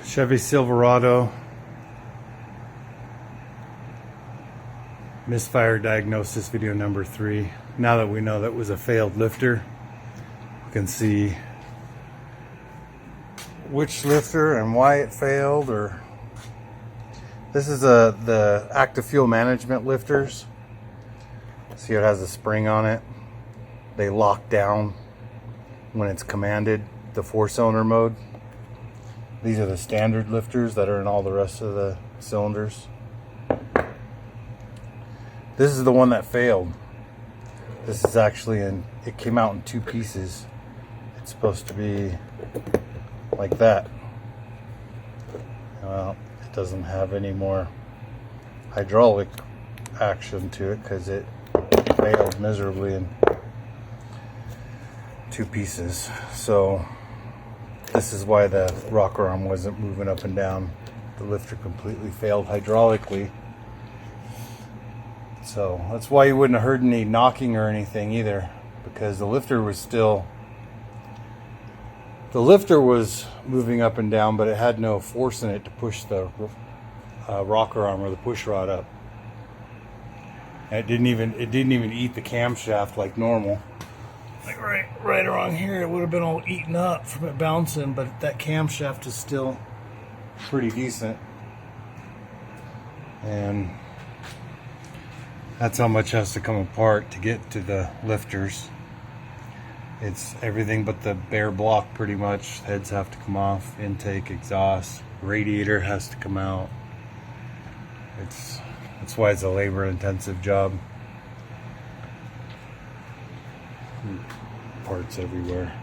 Chevy Silverado misfire diagnosis video number 3. Now that we know that was a failed lifter, we can see which lifter and why it failed. Or this is the active fuel management lifters. See, it has a spring on it. They lock down when it's commanded, the 4-cylinder mode. These are the standard lifters that are in all the rest of the cylinders. This is the one that failed. This is actually it came out in 2 pieces. It's supposed to be like that. Well, it doesn't have any more hydraulic action to it because it failed miserably in 2 pieces. So this is why the rocker arm wasn't moving up and down. The lifter completely failed hydraulically. So that's why you wouldn't have heard any knocking or anything either, because the lifter was moving up and down, but it had no force in it to push the rocker arm or the push rod up. And it didn't even eat the camshaft like normal. Like right around here, it would have been all eaten up from it bouncing, but that camshaft is still pretty decent. And that's how much has to come apart to get to the lifters. It's everything but the bare block pretty much. Heads have to come off, intake, exhaust, radiator has to come out. That's why it's a labor-intensive job. Parts everywhere.